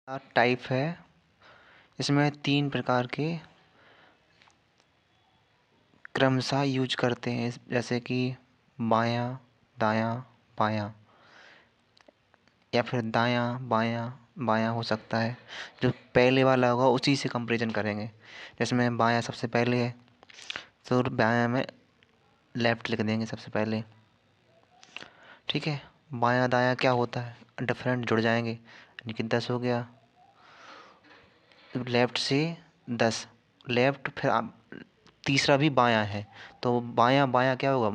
Type है। इसमें 3 प्रकार के क्रमशः यूज करते हैं, जैसे कि बायां, दायां, बायां, या फिर दायां बायां बायां हो सकता है। जो पहले वाला होगा उसी से कंपैरिजन करेंगे। जिसमें बायां सबसे पहले है तो बायां में लेफ्ट लिख देंगे सबसे पहले। ठीक है। बायां दायां क्या होता है, डिफरेंट जुड़ जाएंगे, यानी कि 10 हो गया। लेफ्ट से 10, लेफ्ट फिर तीसरा भी बायां है तो बायां बायां क्या होगा,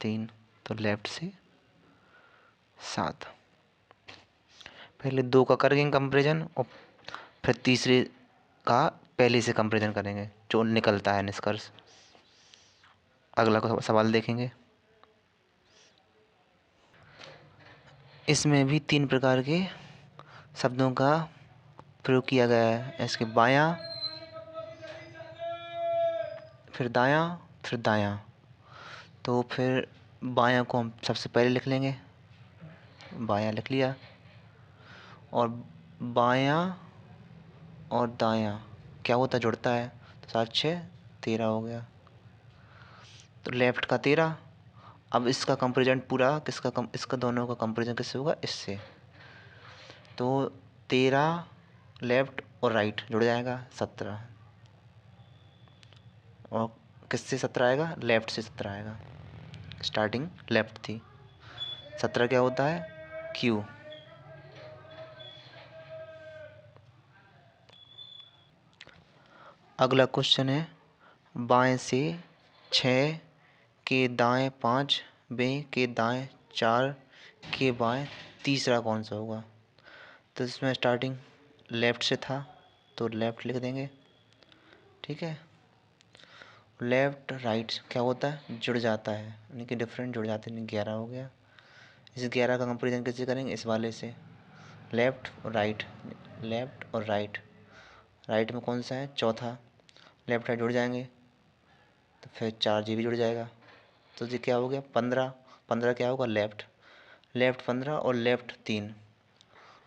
-3, तो लेफ्ट से 7। पहले 2 का करेंगे कंपैरिजन और फिर तीसरे का पहले से कंपैरिजन करेंगे, जो निकलता है निष्कर्ष। अगला सवाल देखेंगे। इसमें भी 3 प्रकार के शब्दों का प्रयोग किया गया है। इसके बायां, फिर दायां, फिर दायां। तो फिर बायां को हम सबसे पहले लिख लेंगे, बायां लिख लिया। और बायां और दायां क्या होता है, जुड़ता है, तो 7 6 13 हो गया। तो लेफ्ट का 13। अब इसका कंपैरिजन पूरा इसका दोनों का कंपैरिजन किससे होगा, इससे। तो 13 लेफ्ट और राइट जुड़ जाएगा 17। और किससे 17 आएगा, लेफ्ट से 17 आएगा। स्टार्टिंग लेफ्ट थी। 17 क्या होता है, क्यू। अगला क्वेश्चन है, बाएं से 6 के दाएं 5, बाएं के दाएं 4 के बाएं तीसरा कौन सा होगा। तो इसमें स्टार्टिंग लेफ्ट से था तो लेफ्ट लिख देंगे। ठीक है। लेफ्ट राइट क्या होता है, जुड़ जाता है, यानी कि डिफरेंट जुड़ जाते हैं। 11 हो गया। इस 11 का कंपेरिजन कैसे करेंगे, इस वाले से। लेफ्ट और राइट, लेफ्ट और राइट। राइट में कौन सा है, चौथा। लेफ्ट राइट जुड़ जाएंगे तो फिर 4 जी भी जुड़ जाएगा। तो ये क्या हो गया, 15। 15 क्या होगा, लेफ्ट। लेफ्ट 15 और लेफ्ट 3।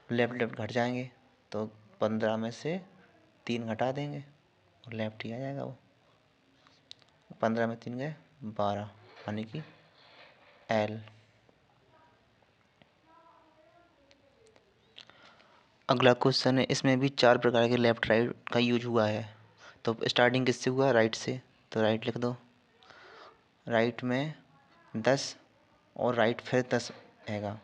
लेफ्ट लेफ्ट घट जाएंगे तो 15 में से 3 घटा देंगे और लेफ्ट ही आ जाएगा वो। 15 में 3 गए 12, यानी कि एल। अगला क्वेश्चन है, इसमें भी 4 प्रकार के लेफ्ट राइट का यूज हुआ है। तो स्टार्टिंग किससे हुआ, राइट से, तो राइट लिख दो। राइट में 10 और राइट फिर 10 हैगा।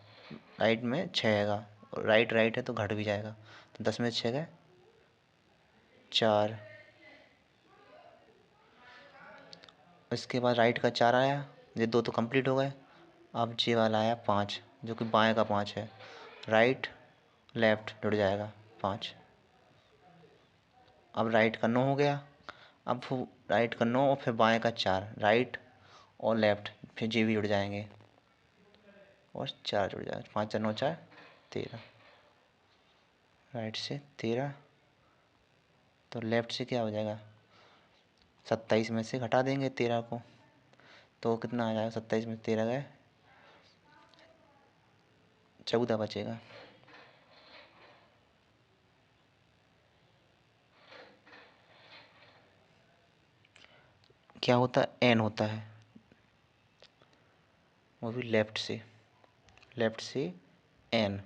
राइट में 6 हैगा और राइट राइट है तो घट भी जाएगा। तो 10 में 6 गए 4। इसके बाद राइट का 4 आया, ये 2 तो कंप्लीट हो गए। अब जे वाला आया 5, जो कि बाएं का 5 है। राइट लेफ्ट जुड़ जाएगा 5। अब राइट का 9 हो गया। अब राइट का 9 और फिर बाएं का 4, राइट और लेफ्ट फिर जे भी जुड़ जाएंगे और 4 जुड़ जाएगा। 5 4 9 4 13। राइट से 13 तो लेफ्ट से क्या हो जाएगा, 27 में से घटा देंगे 13 को तो कितना आ जाएगा, 27 में 13 गए 14 बचेगा। क्या होता है, एन होता है, वो भी लेफ्ट से। लेफ्ट से एन।